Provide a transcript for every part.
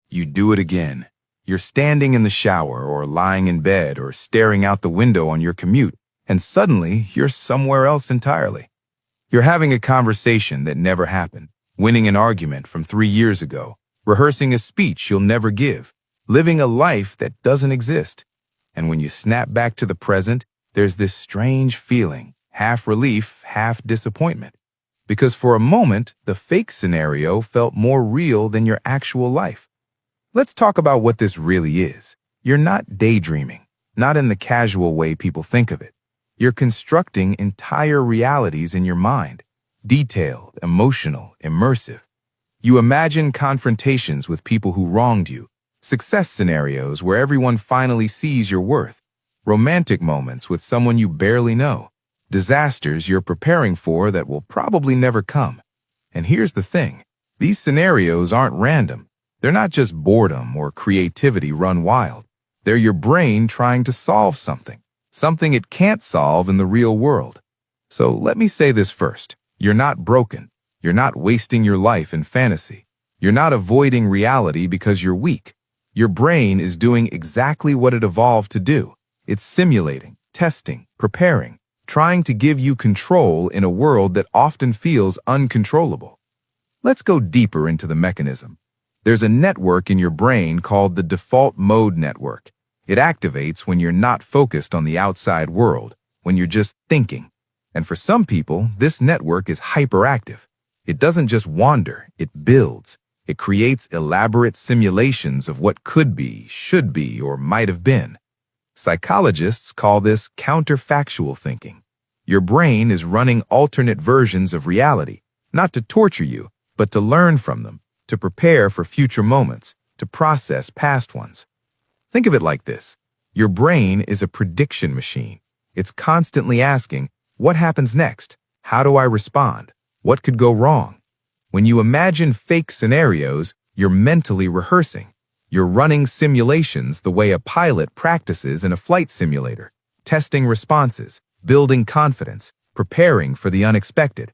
You do it again. You're standing in the shower or lying in bed or staring out the window on your commute, and suddenly you're somewhere else entirely. You're having a conversation that never happened, winning an argument from 3 years ago, rehearsing a speech you'll never give, living a life that doesn't exist. And when you snap back to the present, there's this strange feeling, half relief, half disappointment. Because for a moment, the fake scenario felt more real than your actual life. Let's talk about what this really is. You're not daydreaming, not in the casual way people think of it. You're constructing entire realities in your mind, detailed, emotional, immersive. You imagine confrontations with people who wronged you, success scenarios where everyone finally sees your worth, romantic moments with someone you barely know, disasters you're preparing for that will probably never come. And here's the thing, these scenarios aren't random. They're not just boredom or creativity run wild. They're your brain trying to solve something it can't solve in the real world. So let me say this first. You're not broken. You're not wasting your life in fantasy. You're not avoiding reality because you're weak. Your brain is doing exactly what it evolved to do. It's simulating, testing, preparing, trying to give you control in a world that often feels uncontrollable. Let's go deeper into the mechanism. There's a network in your brain called the default mode network. It activates when you're not focused on the outside world, when you're just thinking. And for some people, this network is hyperactive. It doesn't just wander, it builds. It creates elaborate simulations of what could be, should be, or might have been. Psychologists call this counterfactual thinking. Your brain is running alternate versions of reality, not to torture you, but to learn from them, to prepare for future moments, to process past ones. Think of it like this. Your brain is a prediction machine. It's constantly asking, what happens next? How do I respond? What could go wrong? When you imagine fake scenarios, you're mentally rehearsing. You're running simulations the way a pilot practices in a flight simulator, testing responses, building confidence, preparing for the unexpected.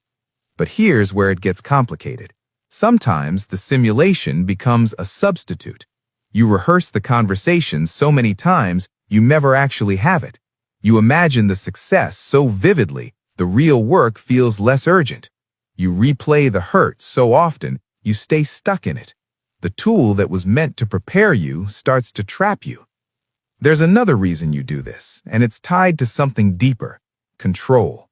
But here's where it gets complicated. Sometimes the simulation becomes a substitute. You rehearse the conversation so many times you never actually have it. You imagine the success so vividly, the real work feels less urgent. You replay the hurt so often, you stay stuck in it. The tool that was meant to prepare you starts to trap you. There's another reason you do this, and it's tied to something deeper: control.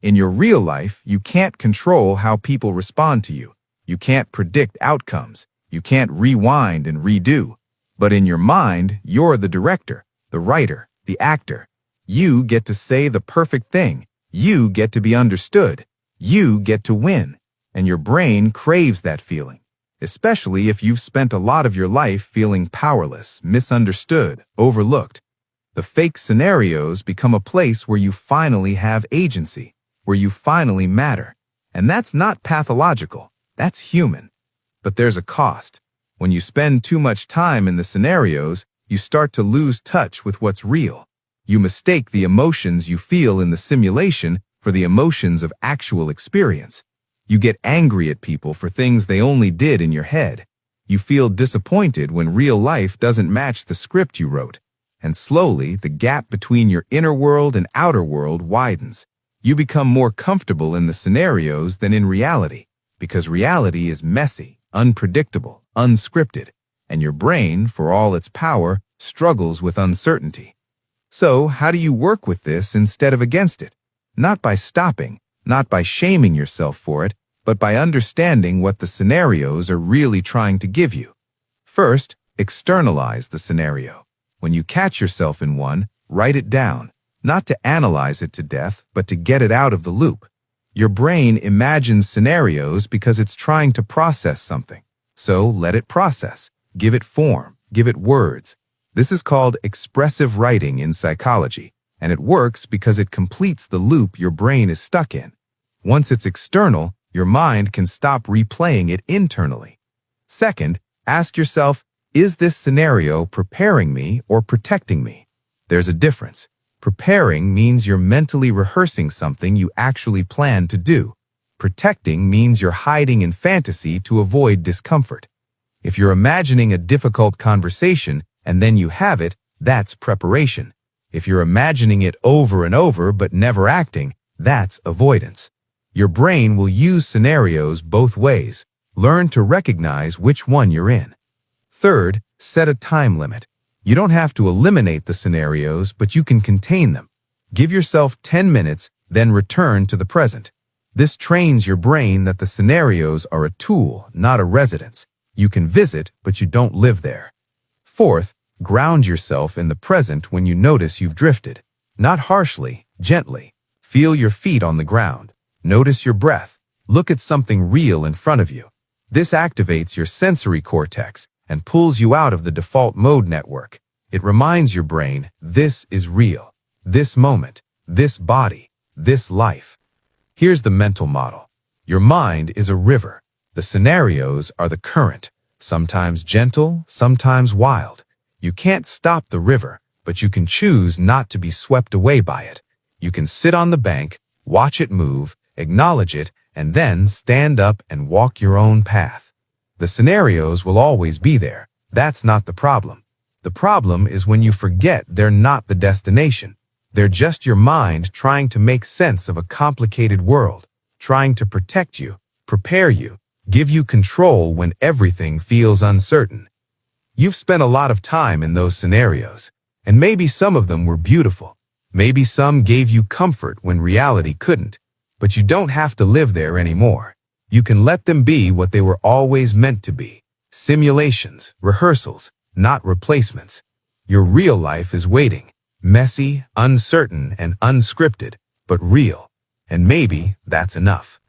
In your real life, you can't control how people respond to you. You can't predict outcomes. You can't rewind and redo. But in your mind, you're the director, the writer, the actor. You get to say the perfect thing. You get to be understood. You get to win. And your brain craves that feeling, especially if you've spent a lot of your life feeling powerless, misunderstood, overlooked. The fake scenarios become a place where you finally have agency, where you finally matter. And that's not pathological. That's human. But there's a cost. When you spend too much time in the scenarios, you start to lose touch with what's real. You mistake the emotions you feel in the simulation for the emotions of actual experience. You get angry at people for things they only did in your head. You feel disappointed when real life doesn't match the script you wrote. And slowly, the gap between your inner world and outer world widens. You become more comfortable in the scenarios than in reality, because reality is messy, unpredictable, unscripted, and your brain, for all its power, struggles with uncertainty. So, how do you work with this instead of against it? Not by stopping, not by shaming yourself for it, but by understanding what the scenarios are really trying to give you. First, externalize the scenario. When you catch yourself in one, write it down, not to analyze it to death, but to get it out of the loop. Your brain imagines scenarios because it's trying to process something. So let it process. Give it form. Give it words. This is called expressive writing in psychology, and it works because it completes the loop your brain is stuck in. Once it's external, your mind can stop replaying it internally. Second, ask yourself, is this scenario preparing me or protecting me? There's a difference. Preparing means you're mentally rehearsing something you actually plan to do. Protecting means you're hiding in fantasy to avoid discomfort. If you're imagining a difficult conversation and then you have it, that's preparation. If you're imagining it over and over but never acting, that's avoidance. Your brain will use scenarios both ways. Learn to recognize which one you're in. Third, set a time limit. You don't have to eliminate the scenarios, but you can contain them. Give yourself 10 minutes, then return to the present. This trains your brain that the scenarios are a tool, not a residence. You can visit, but you don't live there. Fourth, ground yourself in the present when you notice you've drifted. Not harshly, gently. Feel your feet on the ground. Notice your breath. Look at something real in front of you. This activates your sensory cortex and pulls you out of the default mode network. It reminds your brain, this is real. This moment, this body, this life. Here's the mental model. Your mind is a river. The scenarios are the current, sometimes gentle, sometimes wild. You can't stop the river, but you can choose not to be swept away by it. You can sit on the bank, watch it move, acknowledge it, and then stand up and walk your own path. The scenarios will always be there. That's not the problem. The problem is when you forget they're not the destination. They're just your mind trying to make sense of a complicated world, trying to protect you, prepare you, give you control when everything feels uncertain. You've spent a lot of time in those scenarios, and maybe some of them were beautiful. Maybe some gave you comfort when reality couldn't, but you don't have to live there anymore. You can let them be what they were always meant to be. Simulations, rehearsals, not replacements. Your real life is waiting. Messy, uncertain, and unscripted, but real. And maybe that's enough.